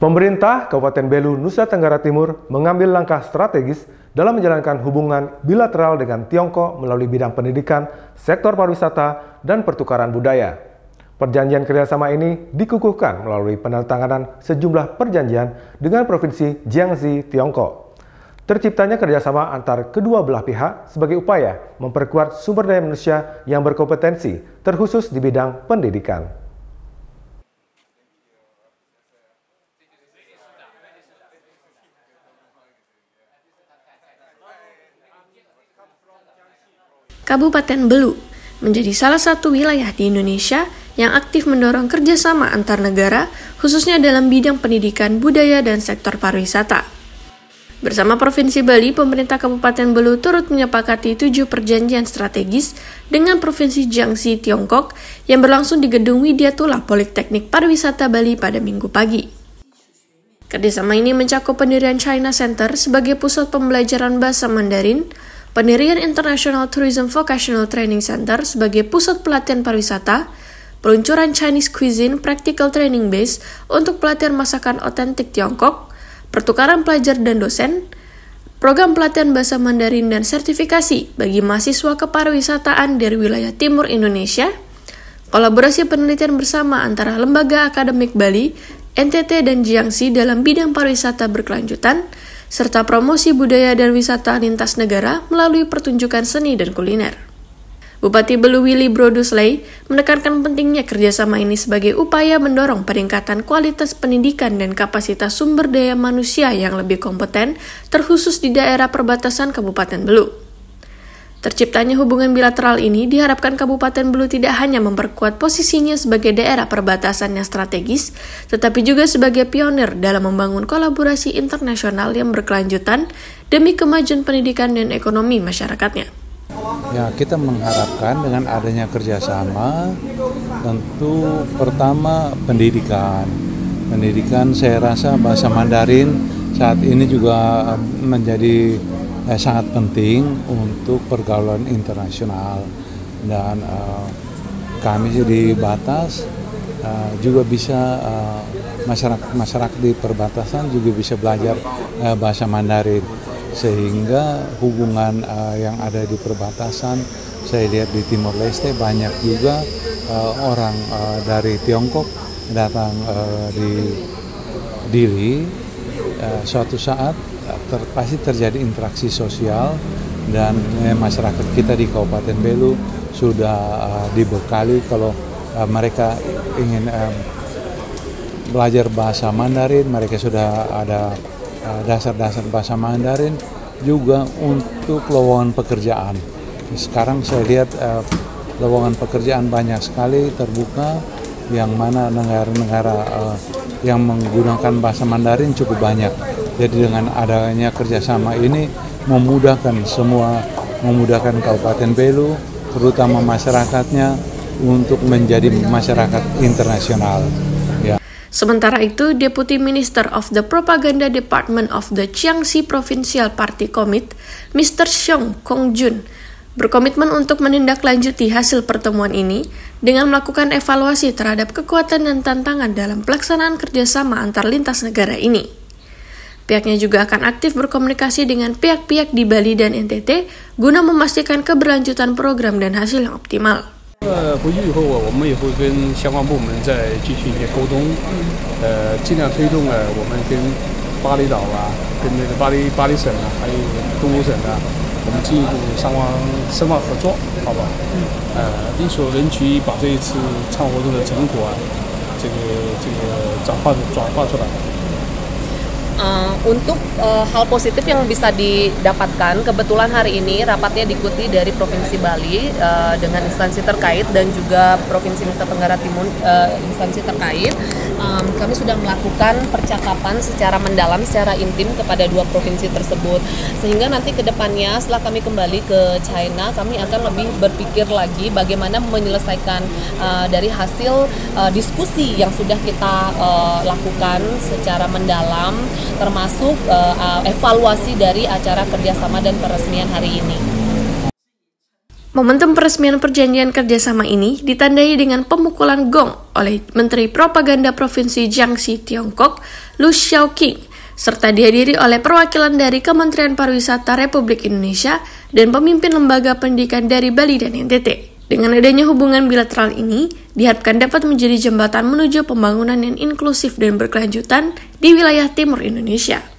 Pemerintah Kabupaten Belu, Nusa Tenggara Timur mengambil langkah strategis dalam menjalankan hubungan bilateral dengan Tiongkok melalui bidang pendidikan, sektor pariwisata, dan pertukaran budaya. Perjanjian kerjasama ini dikukuhkan melalui penandatanganan sejumlah perjanjian dengan Provinsi Jiangxi, Tiongkok. Terciptanya kerjasama antar kedua belah pihak sebagai upaya memperkuat sumber daya manusia yang berkompetensi, terkhusus di bidang pendidikan. Kabupaten Belu menjadi salah satu wilayah di Indonesia yang aktif mendorong kerjasama antar negara, khususnya dalam bidang pendidikan, budaya, dan sektor pariwisata. Bersama Provinsi Bali, pemerintah Kabupaten Belu turut menyepakati 7 perjanjian strategis dengan Provinsi Jiangxi, Tiongkok, yang berlangsung di Gedung Widyatullah Politeknik Pariwisata Bali pada Minggu pagi. Kerjasama ini mencakup pendirian China Center sebagai pusat pembelajaran bahasa Mandarin, pendirian International Tourism Vocational Training Center sebagai pusat pelatihan pariwisata, peluncuran Chinese Cuisine Practical Training Base untuk pelatihan masakan otentik Tiongkok, pertukaran pelajar dan dosen, program pelatihan bahasa Mandarin dan sertifikasi bagi mahasiswa kepariwisataan dari wilayah timur Indonesia, kolaborasi penelitian bersama antara Lembaga Akademik Bali, NTT dan Jiangxi dalam bidang pariwisata berkelanjutan, serta promosi budaya dan wisata lintas negara melalui pertunjukan seni dan kuliner. Bupati Belu Willy Brodusley menekankan pentingnya kerjasama ini sebagai upaya mendorong peningkatan kualitas pendidikan dan kapasitas sumber daya manusia yang lebih kompeten, terkhusus di daerah perbatasan Kabupaten Belu. Terciptanya hubungan bilateral ini diharapkan Kabupaten Belu tidak hanya memperkuat posisinya sebagai daerah perbatasan yang strategis, tetapi juga sebagai pionir dalam membangun kolaborasi internasional yang berkelanjutan demi kemajuan pendidikan dan ekonomi masyarakatnya. Ya, kita mengharapkan dengan adanya kerjasama, tentu pertama pendidikan. Pendidikan saya rasa bahasa Mandarin saat ini juga menjadi sangat penting untuk pergaulan internasional, dan kami di batas juga bisa masyarakat di perbatasan juga bisa belajar bahasa Mandarin, sehingga hubungan yang ada di perbatasan, saya lihat di Timor Leste banyak juga orang dari Tiongkok datang di Dili. Suatu saat pasti terjadi interaksi sosial, dan masyarakat kita di Kabupaten Belu sudah dibekali kalau mereka ingin belajar bahasa Mandarin, mereka sudah ada dasar-dasar bahasa Mandarin juga untuk lowongan pekerjaan. Sekarang saya lihat lowongan pekerjaan banyak sekali terbuka, yang mana negara-negara yang menggunakan bahasa Mandarin cukup banyak. Jadi dengan adanya kerjasama ini memudahkan Kabupaten Belu, terutama masyarakatnya, untuk menjadi masyarakat internasional. Ya. Sementara itu, Deputy Minister of the Propaganda Department of the Jiangxi Provincial Party Committee, Mr. Xiong Kongjun, berkomitmen untuk menindaklanjuti hasil pertemuan ini dengan melakukan evaluasi terhadap kekuatan dan tantangan dalam pelaksanaan kerjasama antar lintas negara ini. Pihaknya juga akan aktif berkomunikasi dengan pihak-pihak di Bali dan NTT guna memastikan keberlanjutan program dan hasil yang optimal. 回去以后我们也会跟相关部门再继续一些沟通，尽量推动我们跟巴厘岛啊，跟那个巴黎省啊，还有东欧省啊，我们进一步深化合作，好吧？力所能及，把这一次倡活动的成果啊，这个转化出来。 Untuk hal positif yang bisa didapatkan, kebetulan hari ini rapatnya diikuti dari Provinsi Bali dengan instansi terkait dan juga Provinsi Nusa Tenggara Timur instansi terkait. Kami sudah melakukan percakapan secara mendalam, secara intim kepada dua provinsi tersebut, sehingga nanti ke depannya setelah kami kembali ke China, kami akan lebih berpikir lagi bagaimana menyelesaikan dari hasil diskusi yang sudah kita lakukan secara mendalam, termasuk evaluasi dari acara kerjasama dan peresmian hari ini. Momentum peresmian perjanjian kerjasama ini ditandai dengan pemukulan gong oleh Menteri Propaganda Provinsi Jiangxi, Tiongkok, Lu Xiaoqing, serta dihadiri oleh perwakilan dari Kementerian Pariwisata Republik Indonesia dan pemimpin lembaga pendidikan dari Bali dan NTT. Dengan adanya hubungan bilateral ini, diharapkan dapat menjadi jembatan menuju pembangunan yang inklusif dan berkelanjutan di wilayah timur Indonesia.